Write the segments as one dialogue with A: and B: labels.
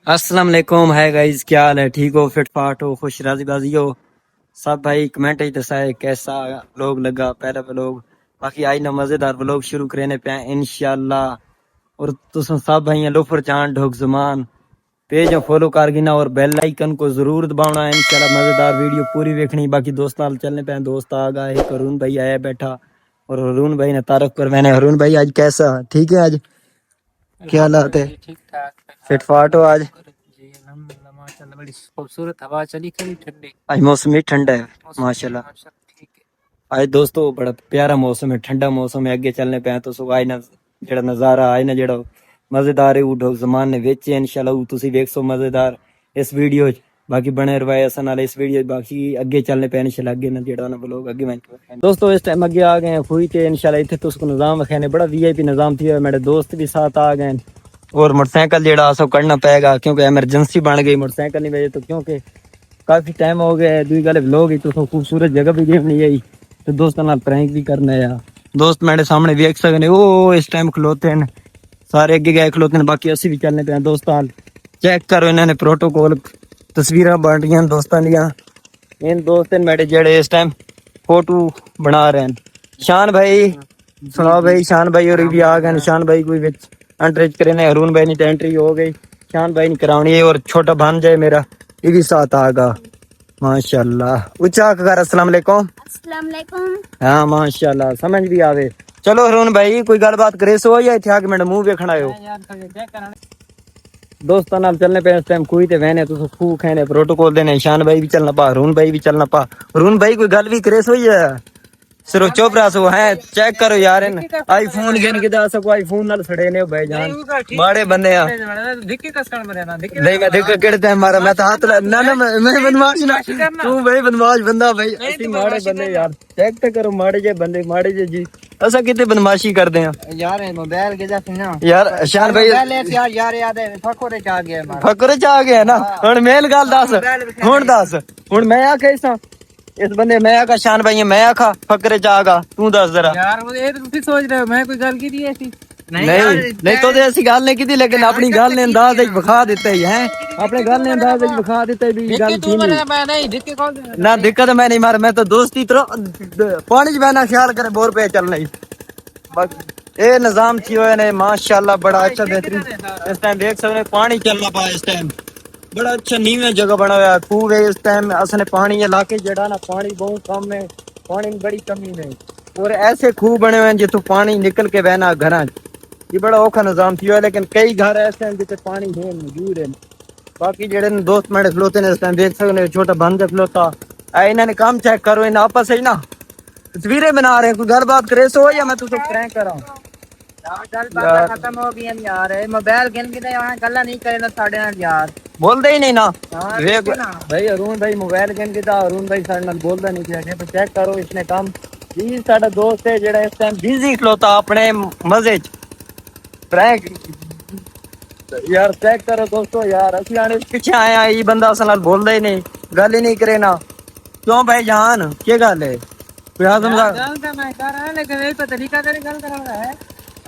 A: अस्सलाम वालेकुम। है गाइस, क्या हाल है? ठीक हो, फिट फाट हो, खुश राजी बाजी हो सब? भाई कमेंट ही दसाए कैसा व्लॉग लगा पहला व्लॉग। बाकी आज ना मजेदार व्लॉग शुरू करने पे इंशाल्लाह। और तुम सब भाई लोफर जान ढोक जमान पेज फॉलो कर गिना और बेल आइकन को जरूर दबाना है। इंशाल्लाह मजेदार वीडियो पूरी देखनी। बाकी दोस्त नाल चलने पे दोस्त आ गए। एक अरुण भाई आया बैठा और अरुण भाई ने तारक पर मैंने अरुण भाई आज कैसा ठीक है? आज क्या हालात है?
B: ठीक ठाक
A: फिट फाट हो आज?
B: जी अल्हम्दुलिल्लाह माशाल्लाह बड़ी खूबसूरत हवा चली खड़ी ठंडी।
A: आज मौसम भी ठंडा है माशाल्लाह।
B: ठीक है।
A: आज दोस्तों बड़ा प्यारा मौसम है, ठंडा मौसम है। अगे चलने पे तो सो आज ना जेड़ा नजारा आज ना जेड़ा मजेदार है वो ढोक जमान ने वेचे इंशाल्लाह तुसी देख सो मजेदार इस वीडियो च। बाकी बने रवाए असन नाल इस वीडियो बाकी अगे चलने पे इंशाल्लाह अगे ना जेड़ा ना ब्लॉग अगे मैं दोस्तों इस टाइम अगे आ गए हैं खुई ते इंशाल्लाह इथे तो उसको निजाम वखाने बड़ा वीआईपी निजाम थी। मेरे दोस्त भी साथ आ गए और मोटरसाइकिल जेड़ा सब करना पड़ेगा क्योंकि इमरजेंसी बन गई मोटरसाइकिल की वजह तो। क्योंकि काफी टाइम हो गया दूसरी गल व्लॉग ही तो खूबसूरत जगह भी देखनी है तो दोस्तों नाल प्रैंक भी करना है। दोस्त मेरे सामने देख सकने वो इस टाइम खलोते हैं सारे अगे गए खलोते हैं। बाकी असि भी चलने पे दोस्तों चेक करो इन्होंने प्रोटोकॉल तस्वीर बन रही दोस्तों दियाँ। इन दोस्त मेरे जेड़े इस टाइम फोटो बना रहे हैं। शान भाई सुनाओ भाई, शान भाई और भी आ गए। शान भाई कोई विच एंट्रेज करे ने अरुण भाई ने एंट्री हो गई। शान भाई ने करानी है और छोटा भांजा है मेरा ये भी साथ आगा माशाल्लाह। ऊंचा कर अस्सलाम वालेकुम।
C: अस्सलाम वालेकुम।
A: हाँ माशाल्लाह समझ भी आवे। चलो अरुण भाई कोई गलबात करे सो या इथे आके मिनट मुंह वेखना आयो दोस्तों नाल चलने पे इस टाइम कोई ते वहने तो खूब खाने प्रोटोकॉल देने। शान भाई भी चलना पा, अरुण भाई भी चलना पा। अरुण भाई कोई गल भी करे सो या सिर्फ चुप रहा सो है। चेक करो यार इन आईफोन गिन के दा सको आईफोन नाल सड़े ने भाई जान माड़े बंदे आ नहीं मैं देख केड़े टाइम मारा मैं तो हाथ ना ना मैं बदमाश ना तू भाई बदमाश बंदा भाई असि माड़े बंदे यार। चेक तो करो माड़े जे बंदे माड़े जे जी असा किते बदमाशी करदे हैं
B: यार मोबाइल के जैसे ना
A: यार। शान भाई
B: यार याद है फकोरे च आ गया
A: फकरे च आ गया ना हुन मेन गल दस हुन मैं आखे इस बंदे मैं आखा शान भाई मैं आखा फकरे च आगा तू दस जरा
B: यार वो ये तुम सोच रहे हो मैं कोई गल की थी ऐसी
A: नहीं तो ऐसी गल नहीं की लेकिन अपनी गल ने अंदाज विखा दिता ही है। अपने गल ने अंदाज विखा दिता भी गल थी ना दिक्कत मैं नहीं मार मैं तो दोस्ती तरह पानी च बहना ख्याल करे बोर पे चलना ही ये निजाम थी हुए ने माशाल्लाह बड़ा अच्छा बेहतरीन। इस टाइम देख सकते पानी चलना पा इस टाइम बड़ा अच्छा नीवे जगह बना हुआ खूह है। इस टाइम असने पानी इलाके जड़ा ना पानी बहुत कम है, पानी की बड़ी कमी है और ऐसे खूह बने हुए हैं जितों पानी निकल के बहना घर ये बड़ा औखा निजाम थी हुआ। लेकिन कई घर ऐसे हैं जितने पानी है मौजूद है। बाकी जेड़े दोस्त मेरे खलोते ने इस टाइम देख सकते छोटा बंद खलोता इन्होंने काम चेक करो इन आपस ही ना तस्वीरें बना रहे कोई गल बात करे सो या मैं तुझे प्रैंक करा
B: खत्म हो गई यार मोबाइल गिन के गल्ला नहीं करे ना साढ़े नाल यार
A: बोलते ही नहीं ना भाई अरुण भाई मोबाइल गिन के अरुण भाई साढ़े नाल बोलता नहीं थे तो चेक करो इसने काम जी साडा दोस्त है जेड़ा इस टाइम बिजी खलोता अपने मजे च प्रैंक यार चेक करो दोस्तों यार असि आने पीछे आया ये बंदा असल नाल बोलदा ही नहीं गल ही नहीं करे ना क्यों भाई जान क्या गल है कोई हाजम
B: गल तो मैं कर रहा लेकिन ये तो तरीका तेरे गल कराना है।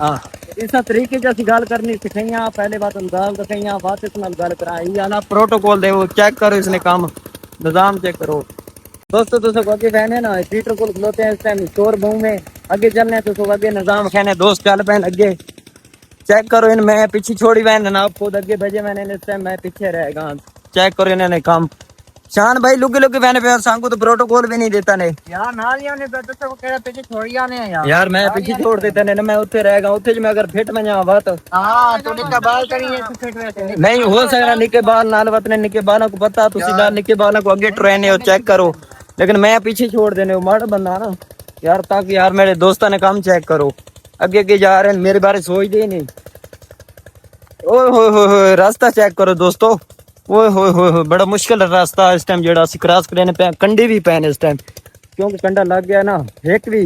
A: हां इस तरीके से गल करनी सिखाइया पहले बात अंदाज दिखाइया बात इस नाल गल कराई आना प्रोटोकॉल दे वो चेक करो इसने काम निजाम चेक करो दोस्तों। तो सब आगे फैन है ना ट्विटर को खलोते हैं इस टाइम शोर बहु में आगे चलने तो सब आगे निजाम फैन है दोस्त चल पैन अगे चेक करो इन मैं पीछे छोड़ी वैन ना खुद अगे भेजे मैंने इस टाइम मैं पीछे रहेगा चेक करो इन्होंने काम। शान भाई लुके लुके वैन पे सांगू तो प्रोटोकॉल भी नहीं देता ने
B: यार नाल ही ने तो सब केड़ा पीछे छोड़ जाने
A: यार मैं पीछे छोड़ देता ने मैं उत्थे रहेगा उत्थे मैं अगर फिट में जावा बात
B: हां तो निक्का बाल करिए तू फिट वैसे
A: नहीं हो सकता निक्के बाल नाल वतने निक्के बालों को पता तुसी ना निक्के बालों को आगे ट्रेन हो चेक करो लेकिन मैं पीछे छोड़ देने माड़ा बंदा ना यार ताकि यार मेरे दोस्तों ने काम चेक करो आगे आगे जा रहे हैं मेरे बारे सोचते ही नहीं। ओए होए रास्ता चेक करो दोस्तों ओए होए बड़ा मुश्किल रास्ता इस टाइम जेड़ा सी क्रॉस करने पे कंडे भी पैन इस टाइम क्योंकि कंडा लग गया ना एक भी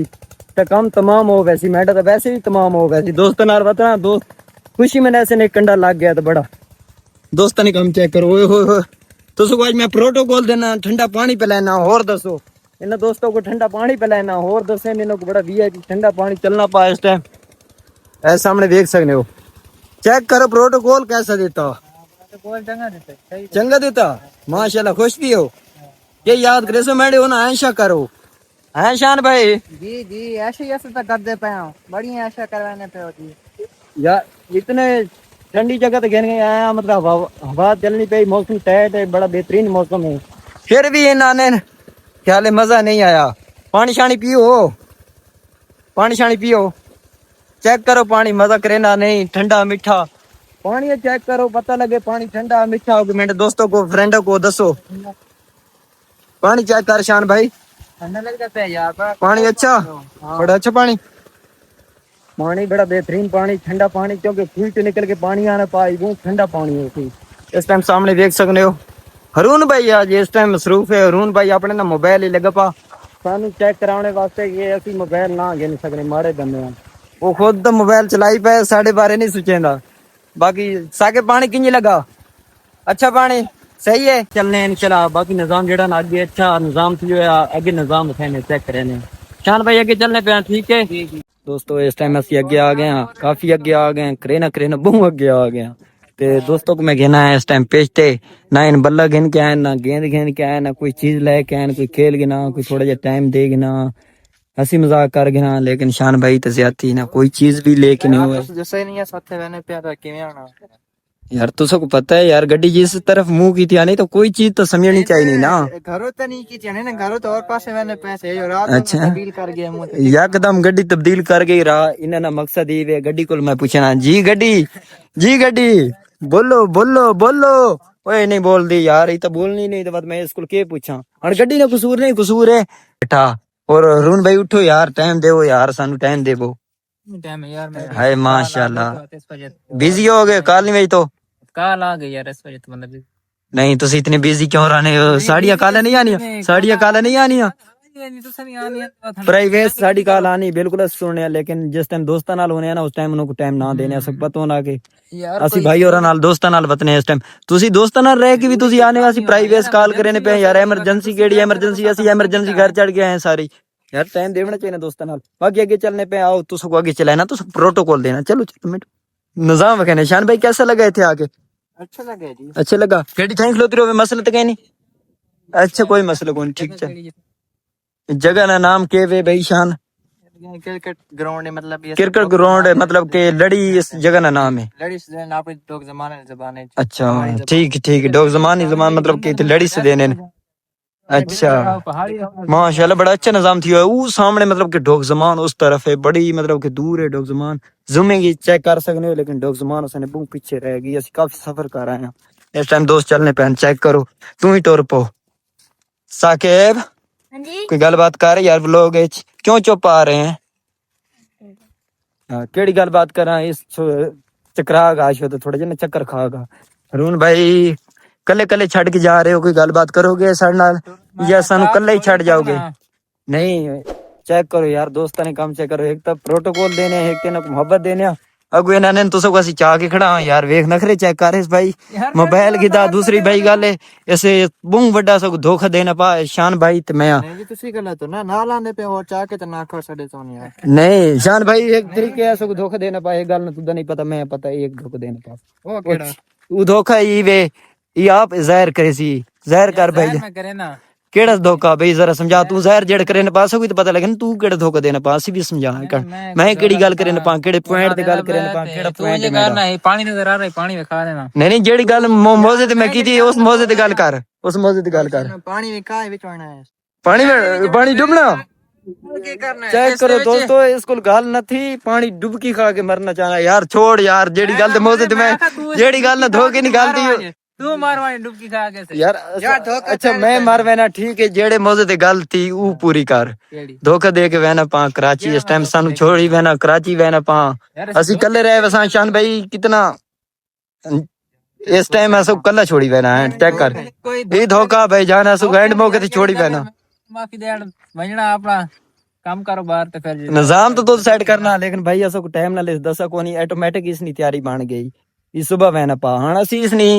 A: तो काम तमाम हो वैसी मैडा तो वैसे ही तमाम हो वैसी दोस्तों नाल बता दोस्त खुशी में ऐसे ने कंडा लग गया तो बड़ा दोस्तों ने काम चेक करो ओए होए तो सो आज मैं प्रोटोकॉल देना ठंडा पानी पिलाना और दसो इन दोस्तों को ठंडा पानी पिलाना और दसे इन्हों को बड़ा वीआईपी ठंडा पानी चलना पा इस टाइम ऐसे सामने देख सकते हो चेक करो प्रोटोकॉल कैसा देता
B: बोल चंगा देते सही
A: चंगा देता माशाल्लाह खुश भी हो ये याद करे सो मैंने होना ऐशा करो हैं शान भाई
B: जी ऐसे तो करते पे हो बड़ी ऐसा करवाने पे होती
A: यार इतने ठंडी जगह तो कहने आया मतलब हवा चलनी पे मौसम टाइट है बड़ा बेहतरीन मौसम है फिर भी इन्होंने ख्याल मजा नहीं आया पानी शानी पियो पानी शानी पियो चेक करो पानी मजा करे ना नहीं ठंडा मीठा पानी चेक करो पता लगे पानी ठंडा मीठा हो मेरे दोस्तों को फ्रेंडों को दसो पानी चेक कर शान भाई
B: ठंडा लग जाता है यार
A: पानी अच्छा बड़ा अच्छा पानी पानी बड़ा बेहतरीन पानी ठंडा पानी क्योंकि खूह से निकल के पानी आना पाई वो ठंडा पानी है इस टाइम सामने देख सकते हो हरून भाई आज इस टाइम मसरूफ है हरून भाई अपने ना मोबाइल ही लगा पा सानू चेक कराने वास्ते ये असि मोबाइल ना गिन सकने मारे बंदे हैं वो खुद तो मोबाइल चलाई पे साढ़े बारे नहीं सोचेंदा बाकी साके पानी किंज लगा अच्छा पानी सही है चलने इंशाल्लाह बाकी निजाम जेड़ा ना आगे अच्छा निजाम थी आगे निजाम उठाने चेक करने शान भाई आगे चलने पे ठीक है दोस्तों इस टाइम ਅਸੀਂ ਅੱਗੇ ਆ ਗਏ ਹਾਂ ਕਾਫੀ ਅੱਗੇ ਆ ਗਏ ਕਰੇਨਾ ਬਹੁਤ ਅੱਗੇ ਆ ਗਏ ਹਾਂ ਤੇ दोस्तों को मैं कहना है इस टाइम पेज ते ना इन बल्ला गिन के आए ना गेंद गिन के आए ना कोई चीज लेके आए कोई खेल गिना कोई थोड़ा जा टाइम दे गिना हंसी मजाक कर गिना लेकिन शान भाई तो ज्यादा ना कोई चीज भी लेके नहीं हुआ
B: जैसे नहीं है साथे रहने पे आता किवें आना
A: यार तो सबको पता है यार गड्डी जिस तरफ मुंह की थी आनी तो कोई चीज तो समझनी चाहिए ना
B: घरों तो नहीं की थी ना घरों तो और पासे मैंने पैसे जो रात
A: अच्छा
B: तब्दील कर गया मुझे
A: यकदम गड्डी तब्दील कर गई रहा इन्हें ना मकसद ये गड्डी को मैं पूछना जी गड्डी बोलो बोलो बोलो ओए नहीं बोल दी यार ये तो बोलनी नहीं तो बात मैं इसको के पूछा और गड्डी ने कसूर नहीं कसूर है बेटा और रून भाई उठो यार टाइम देवो यार सानू टाइम देवो
B: टाइम यार मैं
A: हाय माशाल्लाह बिजी हो गए काल नहीं तो
B: काल आ गई यार इस वजह तो मतलब
A: नहीं तुम इतने बिजी क्यों रहने हो साड़ियां काला नहीं आनी साड़ियां काला नहीं आनी प्राइवेट साड़ी काल आनी बिल्कुल सुनने लेकिन जिस टाइम दोस्तां नाल होने ना उस टाइम उनको टाइम ना देने सब पता होना कि ਅਸੀਂ ਭਾਈ ਹੋਰਾਂ ਨਾਲ ਦੋਸਤਾਂ ਨਾਲ ਵਤਨੇ ਇਸ ਟਾਈਮ ਤੁਸੀਂ ਦੋਸਤਾਂ ਨਾਲ ਰਹਿ ਕੇ ਵੀ ਤੁਸੀਂ ਆਨੇ ਵਾਸੀ ਪ੍ਰਾਈਵੇਟ ਕਾਲ ਕਰੇ ਨੇ ਪਏ ਯਾਰ ਐਮਰਜੈਂਸੀ ਕਿਹੜੀ ਐਮਰਜੈਂਸੀ ਅਸੀਂ ਐਮਰਜੈਂਸੀ ਘਰ ਚੜ ਗਏ हैं सारी यार टाइम देना चाहिए ना दोस्तों नाल बाकी आगे चलने पे आओ तो सबको आगे चलाना तो प्रोटोकॉल देना चलो मिनट निजाम है निशान भाई कैसा लगा थे आके
B: अच्छा लगा जी
A: अच्छा लगा गाड़ी थैंक लो तेरे मसला तो कहीं नहीं अच्छा कोई मसला कोई ठीक है जगह ना नाम के वे भाई शान
B: क्रिकेट ग्राउंड है मतलब
A: क्रिकेट ग्राउंड है मतलब के लड़ी इस जगह का नाम है
B: लड़ी से आप लोग जमाने जबाने
A: अच्छा ठीक डॉग जमान मतलब के लड़ी से देने अच्छा माशाल्लाह बड़ा अच्छा निजाम थी वो सामने मतलब कि डॉग जमान उस तरफ है बड़ी मतलब कि दूर है डॉग जमान जूमिंग चेक कर सकते हो लेकिन डॉग जमान उसने बहुत पीछे रह गई असि काफी सफर कर रहे हैं इस टाइम दोस्त चलने पे चेक करो तू ही टुर पो साकिब कोई गलबात कर यार लोग क्यों चुप आ रहे हैं केड़ी गलबात करा इस चकरा गाश तो थोड़ा जिहा चक्कर खागा रून भाई कले कले छड़ के जा रहे हो कोई गलबात करोगे साढ़े नाल या सानू कले ही छड़ जाओगे नहीं चेक करो यार दोस्तां ने काम चेक करो एक तो प्रोटोकॉल देने एक तेन मोहब्बत देने अगो इन्होंने तो सब असी चाह के खड़ा यार वेख नखरे चेक कर भाई मोबाइल गिदा दूसरी भाई गल ऐसे बहुत बड़ा सब धोखा देना पा शान भाई ते मैं
B: नहीं तुसी गलत हो ना ना लाने पे और चाह के तो ना कर सडे तो यार
A: नहीं शान भाई एक तरीके ऐसा को धोखा देना पा एक गल न तुदा नहीं पता मैं पता एक धोखा देना पा
B: वो केड़ा
A: वो धोखा ही वे ये आप जाहिर करे सी जाहिर कर भाई
B: मैं करे ना
A: केड़ा धोखा भाई जरा समझा तू जाहिर जेड़ करे न पास होगी तो पता लगे तू केड़ा धोखा देना पास भी समझा कर मैं केड़ी गल करे न पा केड़े पॉइंट ते गल करे न पा केड़ा पॉइंट
B: है करना है पानी नजर आ रहा है पानी दिखा देना
A: नहीं जेड़ी गल मौजे ते मैं की थी उस मौजे ते गल कर उस मौजे ते गल कर
B: पानी में का विच आना है
A: पानी में पानी डुबना चेक करो दोस्तों इसको गाल न थी पानी डुबकी खा के मरना चाहना यार छोड़ यार जेड़ी गल ते मौजे ते मैं जेड़ी गल न धोखे नहीं गलती
B: तू मारवानी डुबकी खा के
A: यार अच्छा मैं मार वेना ठीक है जेड़े मौजे ते गल थी ऊ पूरी कर धोखा दे के वेना पा कराची इस टाइम सानू छोड़ी वेना कराची वेना पा असि कल्ले रहे वसा शान भाई कितना इस टाइम ऐसा कल्ला छोड़ी वेना है चेक कर ये धोखा भाई जाना सु एंड मौके ते छोड़ी वेना
B: बाकी देड़ वजना अपना काम कारोबार ते फिर
A: निजाम तो सेट करना लेकिन भाई ऐसा को टाइम ना ले दसा को नहीं ऑटोमेटिक इसनी तैयारी बन गई ये सुबह वेना पा हां असि इसनी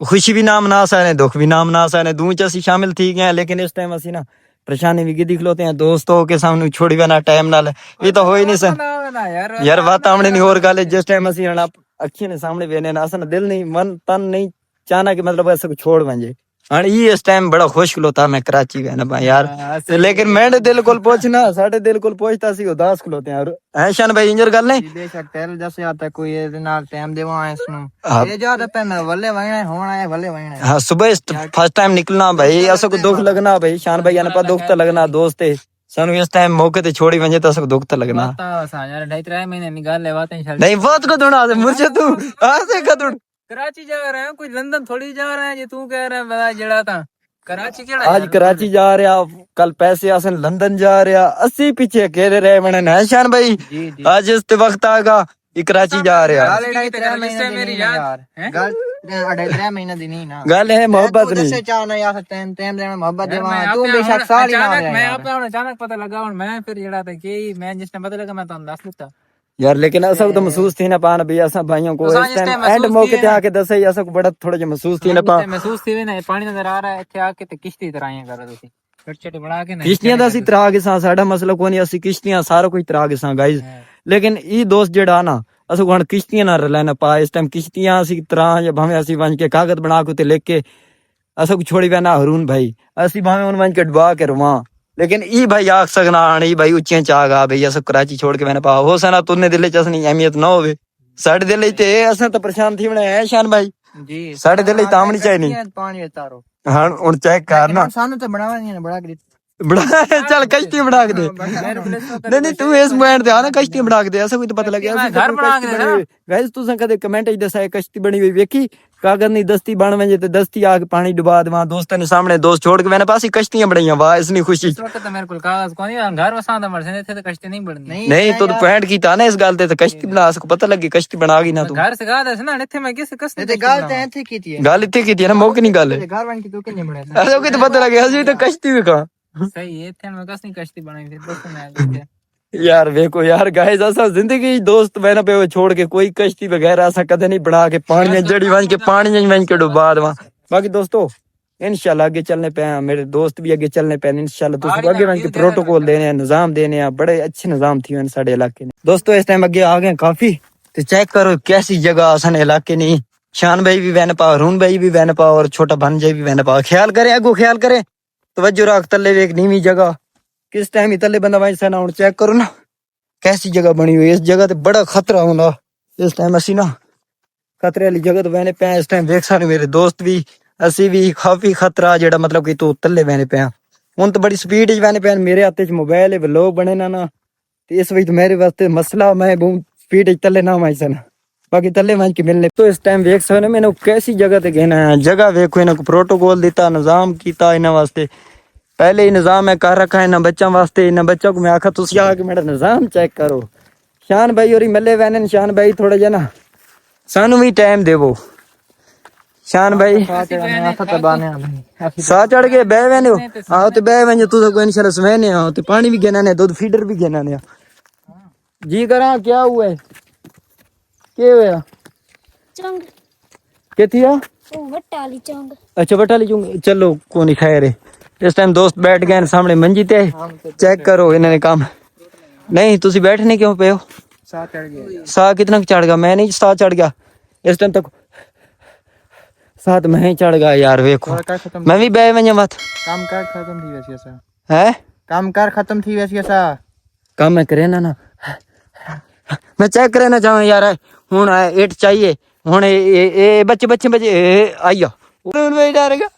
A: खुशी भी नाम ना आने दुख भी नाम ना आने दूं च असि शामिल थी गए लेकिन इस टाइम असि ना परेशानी भी गिदी खलोते हैं दोस्तों के सामने छोड़ी वेना टाइम नाल ये तो हो ही नहीं सन यार बात आमने नहीं और गल जिस टाइम असि हना अखियों ने सामने वेने ना असन दिल नहीं मन तन नहीं चाहना कि मतलब ऐसा को छोड़ वंजे हाँ ये इस टाइम बड़ा खुश खलोता मैं कराची गया ना यार लेकिन मेरे दिल को पहुंचना साढ़े दिल को पहुंचता सी उदास खलोते हैं है शान भाई इंजर गल नहीं
B: बेशक तेल जैसे आता कोई ये नाल टाइम देवा है इसनु ये ज्यादा पे मैं वल्ले वहना होना है वल्ले वहना
A: हाँ सुबह फर्स्ट टाइम निकलना भाई ऐसा को दुख लगना भाई शान भाई ने पर दुख तो लगना दोस्त है सानू इस टाइम मौके ते छोड़ी वंजे तो असको दुख तो लगना
B: यार 2.5 महीने निकाल ले बातें
A: नहीं बात को दुना मुझे तू ऐसे कदुड़
B: कराची जा रहे हैं कोई लंदन थोड़ी जा रहे हैं ये तू कह रहा है बड़ा जड़ा था कराची केड़ा
A: आज कराची जा रहा कल पैसे आसन लंदन जा रहा 80 पीछे अकेले रहे मैंने नहशान भाई आज इस वक्त आगा कराची जा रहा गल है मोहब्बत नहीं
B: अचानक पता लगा मैं फिर जड़ा था कि मैं जिसने पता लगा मैं तो दस देता
A: यार लेकिन ऐसा तो महसूस थी ना पान भैया असा भाइयों को इस टाइम एंड मौके पे आके दसे ऐसा को बड़ा थोड़ा जो महसूस थी ना पा
B: महसूस थी ना पानी नजर आ रहा है ਇੱਥੇ आके ते किश्ती तराइयां कर रहे थे छोटे बना के
A: किश्तियां दा सी तरा के सा साडा मसला कोनी असि किश्तियां सारा कुछ तरा के सा गाइस लेकिन ई दोस्त जेड़ा ना असो गण किश्तियां ना रहना पा इस टाइम किश्तियां असि तरा या भावे असि बन के कागज बना के ते लेके असो को छोड़ी वेना हरून भाई असि भावे उन बन के डुबा के रवा लेकिन ई भाई आख सकना ई भाई ऊंचे चागा भाई अस कराची छोड़ के मैंने पा हो सना तुने दिल च असनी अहमियत ना होवे साडे दिल ते अस तो परेशान थी बने है शान भाई जी साडे दिल तामनी चाहिए
B: पानी उतारो
A: हां हुन चेक कर ना
B: सानू तो बनावा नहीं बड़ा कर
A: बड़ा चल कश्ती बना के दे नहीं तू इस पॉइंट ते आना कश्ती बना के दे ऐसा कोई तो पता लग गया
B: घर बना के दे
A: गाइस तू कदे कमेंट च दसा कश्ती बनी हुई वेखी कागज नहीं दस्ती बन वजे ते दस्ती आके पानी डुबा देवा दोस्तों ने सामने दोस्त छोड़ के मैंने पास कश्तियां बनाईया वाह इसनी खुशी
B: इस वक्त तो मेरे को कागज कोनी घर वसांदा मरसे थे तो कश्ती नहीं बननी
A: नहीं तो पॉइंट कीता ना इस गल ते कश्ती बना सको पता लगी कश्ती बना गई ना तू
B: घर से गा दस ना इथे मैं किस कश्ती ते गल ते इथे कीती है
A: गल इथे कीती है ना मौके नहीं गल
B: घर बन के तू के नहीं बना
A: ऐसा कोई तो पता लगे हजी तो कश्ती भी का
B: सही है इथे मैं कसनी कश्ती बनाई थी दोस्तों ने
A: यार देखो यार गाइस ऐसा जिंदगी जिंदगी मैंने पे छोड़ के कोई कश्ती वगैरह ऐसा कदे नहीं बना के पानी में जड़ी बन के पानी में बन के डुबा देवा बाकी दोस्तों इंशाल्लाह आगे चलने पे हैं मेरे दोस्त भी आगे चलने पे इंशाल्लाह तो आगे बन के प्रोटोकॉल देने हैं निजाम देने हैं बड़े अच्छे निजाम थी साडे इलाके में दोस्तों इस टाइम आगे आ गए काफी तो चेक करो कैसी जगह आसान इलाके नहीं शान भाई भी वैन पा रून भाई भी वैन पा और छोटा भांजा भी वैन पा ख्याल करे अगो ख्याल करे तवज्जो रख तले एक नीवी जगह किस टाइम ही तले बंदा वहीं ना चेक करो ना कैसी जगह बनी हुई इस जगह ते बड़ा खतरा होना इस टाइम असी ना खतरे वाली जगह तो बहने पे इस टाइम देख सकते मेरे दोस्त भी असी भी काफी खतरा जेड़ा मतलब कि तू तले बहने पे हूं तो बड़ी स्पीड च बहने पे मेरे हाथ च मोबाइल है व्लॉग बने ना तो इस वजह मेरे वास्ते मसला मैं बहुत स्पीड च तले ना माई सन बाकी तले वहीं के मिलने तो इस टाइम देख सकते मैंने कैसी जगह ते कहना है जगह देखो इन्हें प्रोटोकॉल दिता निजाम किया इन्होंने वास्ते पहले ही निजाम मैं कर रखा है इन्हें बच्चों वास्ते इन्हें बच्चों को मैं आखा तुम आके मेरा निजाम चेक करो शान भाई और मिले वैन शान भाई थोड़ा जा ना सानू भी टाइम देवो शान भाई सा चढ़ के बह वैने आओ तो बह वैने तू तो इंशाल्लाह सवेने आओ तो पानी भी गिना ने दूध फीडर भी गिना ने जी करा क्या हुआ है के होया
C: चंग
A: केतिया
C: ओ वटाली चंग
A: अच्छा वटाली चंग चलो कोनी खैर है इस टाइम दोस्त बैठ गए सामने मंजी ते चेक करो इन्होंने काम नहीं तुसी बैठने क्यों पे हो
B: सा चढ़ गया
A: सा कितना चढ़ गया मैं नहीं सा चढ़ गया इस टाइम तक साथ मैं ही चढ़ गया यार देखो मैं भी बह वजा मत
B: काम कर खत्म थी वैसे सा
A: है
B: काम कर खत्म थी वैसे सा
A: काम मैं करे ना मैं चेक करे ना चाहूँ यार हुन इट चाहिए हुन ए बच्चे बच्चे बच्चे आइया डरेगा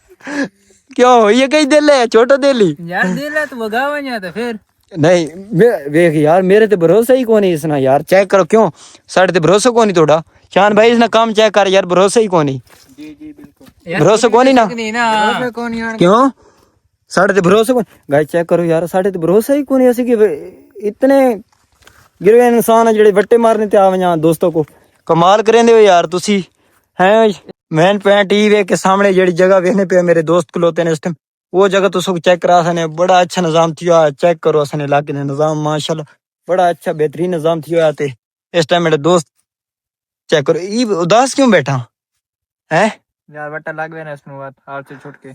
A: क्यों ये कई दिल है छोटा दिल ही
B: यार दिल है तो भगावा नहीं आता फिर
A: नहीं देख यार मेरे ते भरोसा ही कोनी इसना यार चेक करो क्यों साढ़े ते भरोसा कोनी थोड़ा शान भाई इसना काम चेक कर यार भरोसा ही कोनी
B: जी जी बिल्कुल
A: भरोसा कोनी ना
B: भरोसा कोनी
A: क्यों साढ़े ते भरोसा कोनी गाइस चेक करो यार साढ़े ते भरोसा ही कोनी ऐसे कि इतने गिरवे इंसान जेड़े वट्टे मारने ते आवे दोस्तों को कमाल करेंदे हो यार तुसी हैं मैन पैंट टीवी के सामने जेड़ी जगह वेखने पे मेरे दोस्त खलोते ने इस टाइम वो जगह तो सब चेक करा सने बड़ा अच्छा निजाम थियो चेक करो सने इलाके ने निजाम माशाल्लाह बड़ा अच्छा बेहतरीन निजाम थियो ते इस टाइम मेरे दोस्त चेक करो ई उदास क्यों बैठा है
B: यार वट्टा लग गया ना इसनु बात हाल से छुट के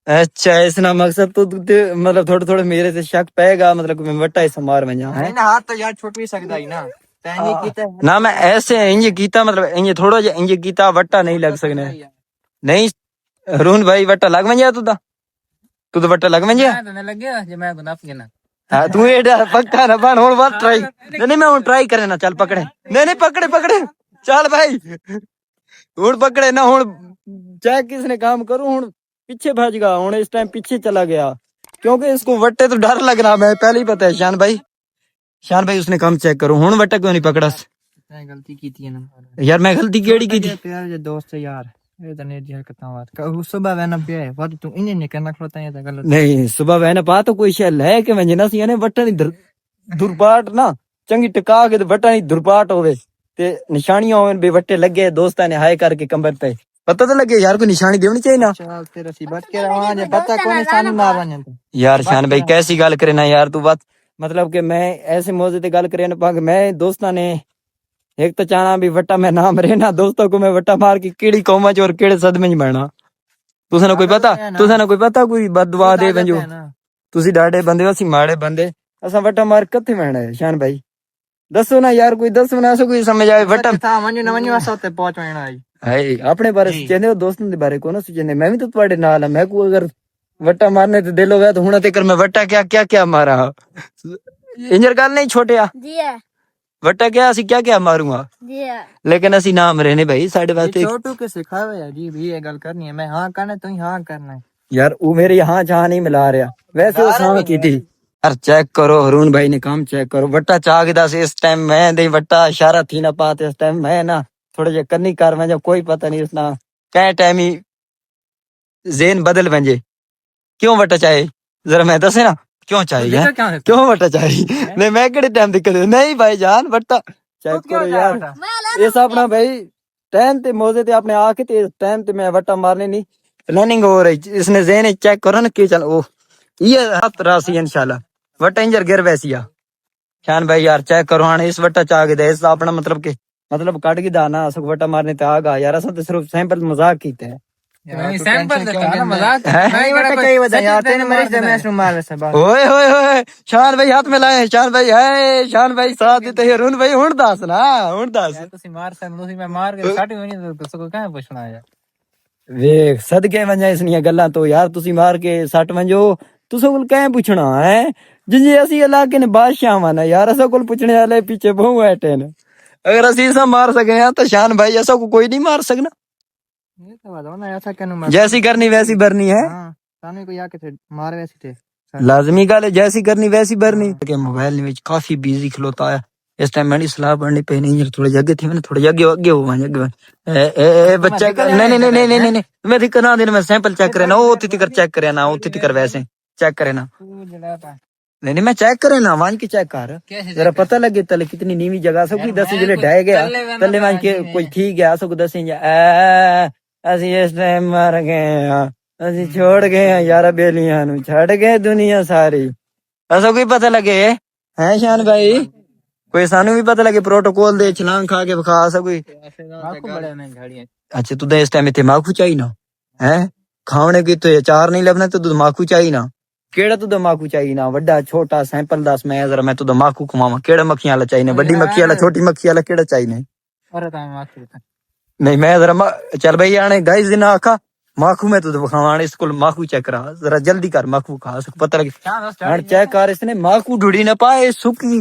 A: अच्छा इसना मकसद तो मतलब थोड़े थोड़े मेरे से शक पेगा मतलब मैं वट्टा ही समार में जा है
B: ना हाथ तो यार छुट भी सकता ही ना तैने कीता
A: ना मैं ऐसे इंज कीता मतलब इंज थोड़ा जिहा इंज कीता वट्टा नहीं लग सकने नहीं अरुण भाई वट्टा लग वंजा तू तो वट्टा लग वंजा
B: मैं तो लगे जे मैं तो नप गया ना
A: हाँ तू एडा पक्का ना बन हुन बस ट्राई नहीं मैं हुन ट्राई करे ना चल पकड़े नहीं पकड़े पकड़े चल भाई हुन पकड़े ना हुन चाहे किसने काम करूं हुन पीछे भज गया हुन इस टाइम पीछे चला गया क्योंकि इसको वट्टे तो डर लग रहा मैं पहले ही पता है शान भाई उसने काम चेक करो हुन वट्टा क्यों नहीं पकड़ा
B: तैने गलती की थी ना
A: यार मैं गलती केड़ी की थी
B: यार जे दोस्त यार ये तो नहीं जी हरकतां बात का सुबह वैन पे है पर तू इन्हें नहीं करना खलोता है तो गलत
A: नहीं सुबह वह पा तो कोई शैल है कि वंजना सी ने वट्टा दी दुरपाट ना चंगी टिका के ते वट्टा दी दुरपाट होवे ते निशानियां होवन बे वट्टे लगे दोस्तां ने हाय करके कंबर पे पता तो लगे यार कोई निशानी देनी चाहिए ना
B: चल तेरा सी बच के रवा जे पता कोई निशानी मारवाने तो
A: यार शान भाई कैसी गल करे ना यार तू बात मतलब कि मैं ऐसे मौजे ते गल करे ना पाग मैं दोस्तां ने एक तो चाहना भी वट्टा मैं नाम रहना दोस्तों को मैं वट्टा मार के केड़ी कौमा च और केड़े सदमे च बैठना तुसें ना कोई पता कोई बददुआ दे वंजो ਤੁਸੀਂ ਡਾਡੇ ਬੰਦੇ ਹੋ ਅਸੀਂ ਮਾੜੇ ਬੰਦੇ ਅਸਾਂ ਵਟਾ ਮਾਰ ਕਿੱਥੇ ਮੈਣਾ ਹੈ ਸ਼ਾਨ ਭਾਈ ਦੱਸੋ ਨਾ ਯਾਰ ਕੋਈ ਦੱਸੋ ਨਾ ਸੋ ਕੋਈ ਸਮਝ ਆਵੇ ਵਟਾ
B: था वन्यू न वन्यू अस उत्ते पहुंच वणा आई
A: ਹਾਏ ਆਪਣੇ ਬਾਰੇ ਸੋਚਦੇ ਹੋ ਦੋਸਤਾਂ ਦੇ ਬਾਰੇ ਕੋਨ ਸੋਚਦੇ ਮੈਂ ਵੀ ਤਾਂ ਤੁਹਾਡੇ ਨਾਲ ਆ ਮੈਂ ਕੋ ਅਗਰ ਵਟਾ ਮਾਰਨੇ ਤੇ ਦਿਲ ਹੋਇਆ ਤਾਂ ਹੁਣ ਤੱਕ ਮੈਂ ਵਟਾ क्या मारा इंजर गल नहीं छोटिया
C: जी है
A: वट्टा क्या ਅਸੀਂ क्या मारूंगा
C: जी है
A: लेकिन ਅਸੀਂ नाम रहने भाई साढ़े वास्ते
B: छोटू के सिखावे है जी भी ये गल करनी है मैं हां करना तू हां करना है
A: यार वो मेरे यहाँ जहाँ नहीं मिला रहा वैसे वो सां की थी यार चेक करो हरून भाई ने काम चेक करो वट्टा चाक दस इस टाइम मैं दे वट्टा इशारा थी ना पाते इस टाइम मैं ना थोड़े जे करनी कर वंजा कोई पता नहीं उसना कै टाइम ही जेन बदल वंजे क्यों वट्टा चाहे जरा मैं दसे ना क्यों चाहिए क्यों वट्टा चाहिए नहीं मैं केड़े टाइम दिक्कत नहीं भाई जान वट्टा चेक करो यार इस अपना भाई टाइम ते मौजे ते अपने आके ते टाइम ते मैं वट्टा मारने नहीं प्लानिंग हो रही इसने जेन चेक करो ना कि चल ओ ये हाथ रासी इंशाल्लाह वट्टा इंजर गिर वैसिया शान भाई यार चेक करो हां इस वट्टा चाह के दे इस अपना मतलब काट के दाना असक वट्टा मारने ते आगा यार अस तो सिर्फ सैंपल मजाक कीते हैं
B: सैंपल का मजाक मैं वट्टा चाहिए बता यार तेने मरीज दे मैं शुरू मार से बात
A: ओए होए होए शान भाई हाथ में लाए शान भाई है शान भाई साथ देते हैं रुन भाई हुन दस ना हुन दस
B: ਤੁਸੀਂ ਮਾਰ ਸਕਦੇ ਤੁਸੀਂ ਮੈਂ ਮਾਰ ਕੇ ਕੱਟ ਵੀ ਨਹੀਂ ਦੱਸੋ ਕੋਈ ਕਹਿ ਪੁੱਛਣਾ ਯਾਰ
A: ਵੇਖ ਸਦਕੇ ਵੰਜਾ ਇਸਨੀਆਂ ਗੱਲਾਂ ਤੋਂ ਯਾਰ ਤੁਸੀਂ ਮਾਰ ਕੇ ਸੱਟ ਵੰਜੋ ਤੁਸੀਂ ਕੋਲ ਕਹਿ ਪੁੱਛਣਾ ਹੈ ਜਿੰਨੇ ਅਸੀਂ ਇਲਾਕੇ ਨੇ ਬਾਦਸ਼ਾਹ ਵਾਂ ਨਾ ਯਾਰ ਅਸਾਂ ਕੋਲ ਪੁੱਛਣੇ ਵਾਲੇ ਪਿੱਛੇ ਬਹੁ ਬੈਠੇ ਨੇ ਅਗਰ ਅਸੀਂ ਇਸਾ ਮਾਰ ਸਕੇ ਆ ਤਾਂ ਸ਼ਾਨ ਭਾਈ ਅਸਾਂ को कोई नहीं मार सकना
B: ये तो बताओ ना ऐसा कहने मार
A: जैसी करनी वैसी भरनी है
B: हां सामने कोई आके थे मार वैसी थे
A: लाजमी गल है जैसी करनी वैसी भरनी के मोबाइल में काफी बिजी खलोता है इस टाइम मैंने सलाह पढ़नी पे नहीं थोड़े जगह थी मैंने थोड़े आगे हो ए बच्चा नहीं मैं ठीक ना दिन में सैंपल चेक करे ना वो तिकर चेक करे ना वो तिकर वैसे चेक करे ना नहीं मैं चेक करे ना मान के चेक कर जरा पता लगे तले कितनी नीवी जगह सब की दस जिले ढह गया तले मान के कोई ठीक है सब दस ਅਸੀਂ ਇਸ ਟਾਈਮ ਮਰ ਗਏ ਆ ਅਸੀਂ ਛੋੜ ਗਏ ਆ ਯਾਰਾ ਬੇਲੀਆਂ ਨੂੰ ਛੱਡ ਗਏ ਦੁਨੀਆ ਸਾਰੀ ਅਸਾਂ ਕੋਈ ਪਤਾ ਲੱਗੇ ਹੈ ਸ਼ਾਨ ਭਾਈ ਕੋਈ ਸਾਨੂੰ ਵੀ ਪਤਾ ਲੱਗੇ ਪ੍ਰੋਟੋਕੋਲ ਦੇ ਛਲਾਂਗ ਖਾ ਕੇ ਵਿਖਾ ਸਾ ਕੋਈ ਅੱਛਾ ਤੂੰ ਇਸ ਟਾਈਮ ਇੱਥੇ ਮਾਖੂ ਚਾਹੀ ਨਾ ਹੈ ਖਾਵਣੇ ਕੀ ਤੇ ਅਚਾਰ ਨਹੀਂ ਲੱਭਣਾ ਤੇ ਤੂੰ ਮਾਖੂ ਚਾਹੀ ਨਾ ਕਿਹੜਾ ਤੂੰ ਦਮਾਕੂ ਚਾਹੀ ਨਾ ਵੱਡਾ ਛੋਟਾ ਸੈਂਪਲ ਦੱਸ ਮੈਂ ਜ਼ਰਾ ਮੈਂ ਤੂੰ ਦਮਾਕੂ ਖਵਾਵਾਂ ਕਿਹੜਾ ਮੱਖੀਆਂ ਵਾਲਾ ਚਾਹੀ ਨੇ ਵੱਡੀ ਮੱਖੀ ਵਾਲਾ ਛੋਟੀ ਮੱਖੀ ਵਾਲਾ ਕਿਹੜਾ ਚਾਹੀ ਨੇ नहीं मैं जरा चल भाई आने गाइस दिन आखा माखू में तो दिखावा स्कूल माखू चेक करा जरा जल्दी कर माखू खा सक पता लगे चेक कर इसने माखू ढूंढी ना पाए सुकी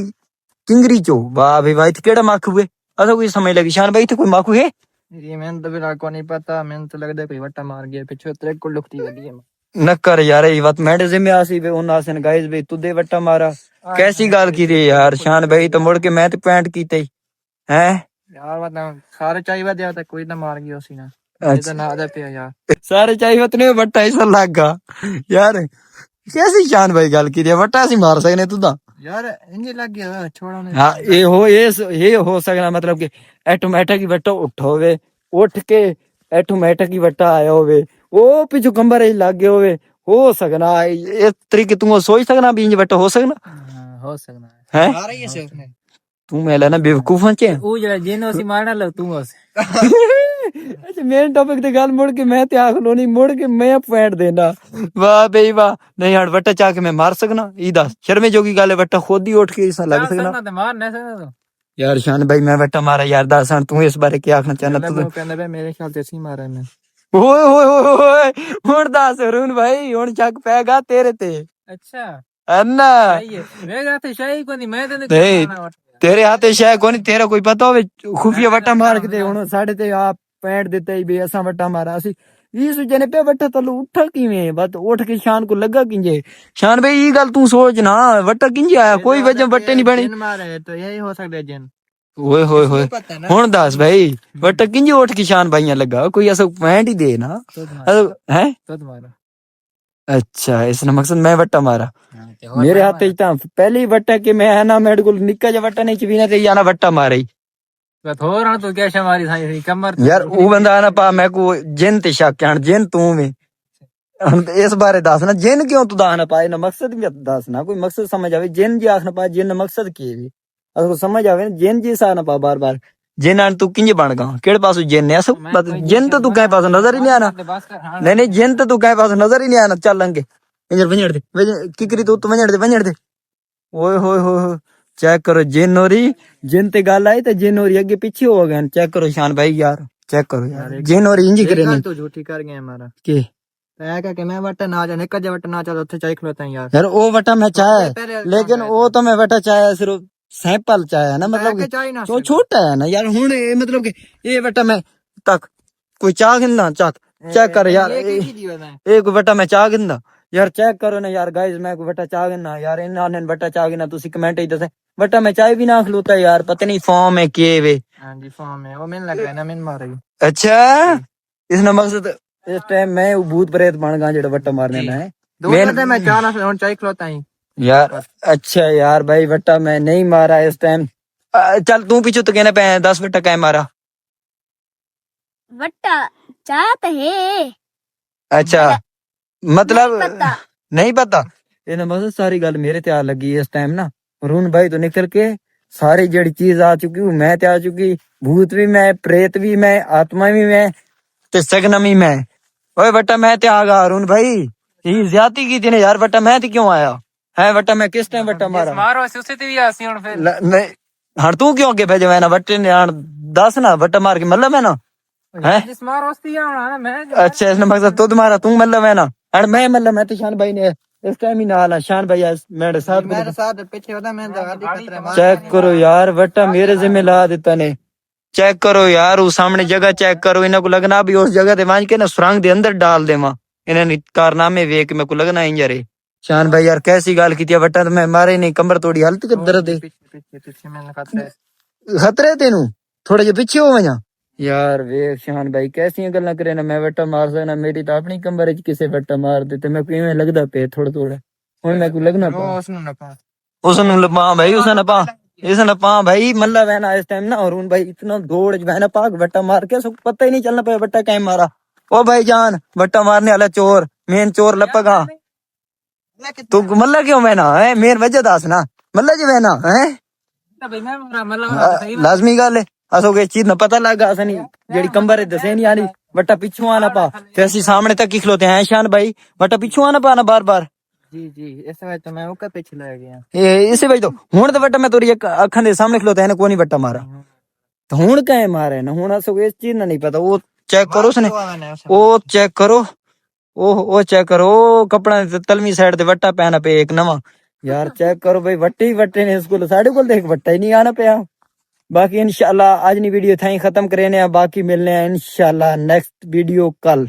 A: किंगरी चो वाह भाई भाई केड़ा माखू है असा कोई समझ लगी शान भाई कोई माखू है
B: ये मैंने तो बिल्कुल को नहीं पता मैंने तो लगता कोई वट्टा मार गया पीछे तेरे को लुकती लगी है
A: न कर यार ये बात मेरे जिम्मे आसी वे उन आसन गाइस भाई तुदे वट्टा मारा कैसी गाल की रे यार शान भाई तो मुड़ के मैं तो पैंट कीते हैं
B: यार मतलब सारे चाहिए दिया था कोई ना मार गया उसी ना ये तो ना आदत पे यार
A: सारे चाहिए इतने वट्टा ऐसा लगा यार कैसी शान भाई गल की रे वट्टा सी मार सकने तू दा
B: यार इंजे लग गया छोड़ा नहीं
A: हाँ ये हो सकना मतलब कि ऑटोमेटिक ही वट्टा उठ होवे उठ के ऑटोमेटिक ही वट्टा आया होवे ओ पिछू कंबर ही लग गए होवे हो सकना इस तरीके तू सोच सकना भी इंज वट्टा हो सकना
B: हो सकना है आ रही है से उसने
A: तू मेला ना बेवकूफां च
B: ਉਹ ਜਿਹੜਾ ਜਿਹਨੂੰ ਅਸੀਂ ਮਾਰਨਾ ਲਓ ਤੂੰ ਉਸ
A: अच्छा मेन टॉपिक ते गल मुड़ के मैं ते आख लो नहीं मुड़ के मैं पॉइंट देना वाह बेई वाह नहीं यार वट्टा चाह के मैं मार सकना ई दस शर्मे जोगी गल है वट्टा खुद ही उठ के ऐसा लग सकना
B: ਤੇ ਮਾਰ ਨਾ ਸਕਦਾ
A: यार शान भाई मैं वट्टा मारा यार दासन तू इस बारे क्या आखना चाहना तू
B: ਕਹਿੰਦਾ ਵੇ ਮੇਰੇ ਖਿਆਲ ਤੇ ਅਸੀਂ ਮਾਰਿਆ ਮੈਂ
A: ओए ओए ओए ओए हुन दस अरुण भाई हुन शक पैगा तेरे ते
B: ਅੱਛਾ
A: अन्ना
B: ਸਹੀ ਹੈ ਮੇਰਾ ਤੇ ਸ਼ਾਹੀ ਕੋਈ ਨਹੀਂ ਮੈਂ ਤੇ
A: नहीं तेरे हाथ शायद कोनी तेरा कोई पता होवे खुफिया वट्टा मार के दे हुन साडे ते आप पैंट देते ही भी असा वट्टा मारा सी इस जने पे वट्टा तलू उठा किवें बस उठ के शान को लगा किंजे शान भाई ये गल तू सोच ना वट्टा किंजे आया कोई वजह वट्टे नहीं बनी
B: ਜਿੰਨ ਮਾਰੇ तो यही हो सकता है जिन
A: ओए होए होए हुन दस भाई वट्टा किंजे उठ के शान भाइयां लगा कोई ऐसा पैंट ही दे ना हैं
B: तद मारा
A: अच्छा इसने मकसद मैं वट्टा मारा मेरे हाथ पहले ही वट्टा कि मैं है ना मेरे को निक्का जा वट्टा नहीं चवीना ते या ना वट्टा मारे ही
B: थोड़ा तो क्या हमारी साई कमर
A: यार वो बंदा ना पा मैं को जिन ते शक है जिन तू में इस बारे दस ना जिन क्यों तू दाना पाए ना मकसद भी दस ना कोई मकसद समझ आवे जिन जी आखना पा जिन मकसद की भी अगर समझ आवे ना जिन जी सा ना पा बार बार जिन आन तू किंजे बन गा केड़े पासो जिन है सब जिन तो तू कहीं पासो नजर ही नहीं आना नहीं नहीं जिन तो तू कहीं पासो नजर ही नहीं आना चल लंगे इंजर वंजड़ दे किकरी तू वंजड़ दे ओए होए होए चेक करो जिन होरी जिन ते गल आई ते जिन होरी अगे पीछे हो गए चेक करो शान भाई यार चेक करो यार जिन होरी इंजी करे नहीं
B: तो झूठी कर गए हमारा
A: के
B: ऐ कह के मैं वट्टा ना जाने कज वट्टा ना चल ਉੱਥੇ ਚਾਈ ਖਲੋਤਾ यार
A: यार ओ वटा मैं चाहे लेकिन ओ तो मैं वटा चाहे सिर्फ सैंपल चाहे ना मतलब तो छोटा है ना यार हुन ये मतलब कि ये वटा मैं तक कोई चाह गिंदा चक चेक कर यार एक वटा मैं चाह गिंदा यार चेक करो ना यार गाइस मैं को वटा चाह गिना यार इन्होंने वटा चाह गिना तुसी कमेंट ही दसे वटा मैं चाय भी ना खलोता यार पता नहीं फॉर्म है के वे
B: हां जी फॉर्म है वो मैंने लग रहा है ना मैंने मारा
A: अच्छा इसना मकसद इस टाइम मैं भूत प्रेत बन गया जेड़ा वट्टा मारने में
B: दो बंदे मैं चाह ना हुन चाय खलोता ही
A: यार अच्छा यार भाई वट्टा मैं नहीं मारा इस टाइम चल तू पीछे तो कहना पे 10 वट्टा क्या मारा
C: वट्टा चाहत है
A: अच्छा मतलब
C: पता
A: नहीं पता इन्हें मतलब सारी गल मेरे ते आ लगी इस टाइम ना अरुण भाई तो निकल के सारी जड़ी चीज आ चुकी हूँ मैं ते आ चुकी भूत भी मैं प्रेत भी मैं आत्मा भी मैं ते सगनम ही मैं ओए बट्टा मैं ते आ गया अरुण भाई ये ज्यादती की थी यार बट्टा मैं ते क्यों आया है बट्टा मैं किस टाइम बट्टा मारा
B: मारो उसे ते भी आसी हुन फिर
A: नहीं हर तू क्यों आगे भेजे मैं ना बट्टे ने दस ना बट्टा मार के मतलब है ना है
B: जिस मारो उसती आना ना मैं
A: अच्छा इसने मकसद तू तुम्हारा तू मतलब है ना और मैं मतलब मैं तो शान भाई ने इस टाइम ही नाल शान भाई मेरे साथ
B: पीछे होता मैं दगा
A: चेक करो यार बट्टा मेरे जिम्मे ला देता ने चेक करो यार वो सामने जगह चेक करो इन्हें को लगना भी उस जगह ते वांच के ना सुरंग दे अंदर डाल दे मां इन्हें कारनामे वेख मेरे को लगना इंजर है शान भाई यार कैसी गाल की बट्टा तो मैं मारे नहीं कमर तोड़ी हालत के दर्द है
B: पीछे मैंने
A: खतरे तेनू थोड़े जे पीछे हो वजा यार वेख शान भाई कैसी गल्लां करे ना मैं वट्टा मार सकना मेरी तो अपनी कमर च किसे वट्टा मार दे ते मैं किवें लगदा पे थोड़ा थोड़ा हुन मैं को लगना पा उसनु लपा भाई उस न पा इस न पा भाई मतलब है ना इस टाइम ना अरुण भाई इतना दौड़ ज ना पाक वट्टा मार के सब पता ही नहीं चलना पे वट्टा कैम मारा ओ भाई जान वट्टा मारने वाला चोर मेन चोर लपगा तू मल्ला क्यों मैं ना है मेन वजह दस ना मल्ला जी मैं ना है लाजमी गल है असो के चीज ना पता लगा असनी जेडी कंबर है दसे नहीं आनी वट्टा पिछू आना पा ते असि सामने तक ही खलोते हैं शान भाई वट्टा पिछू आना पा ना बार बार
B: जी जी इस वजह तो मैं ओका पीछे लग गया
A: ये इसे वजह तो हुन तो वट्टा मैं तेरी अखां दे सामने खलोते हैं कोनी वट्टा मारा तो हुन कहे मारे ना हुन असो इस चीज ना नहीं पता वो चेक करो उसने वो चेक करो ओ चेक करो कपड़ा तलवी साइड ते वट्टा पहना पे एक नवा यार चेक करो भाई वट्टे ही वट्टे ने स्कूल साढ़े को देख वट्टा ही नहीं आना पिया बाकी इंशाल्लाह आज नी वीडियो थाई खत्म करे ने बाकी मिलने हैं इंशाल्लाह नेक्स्ट वीडियो कल।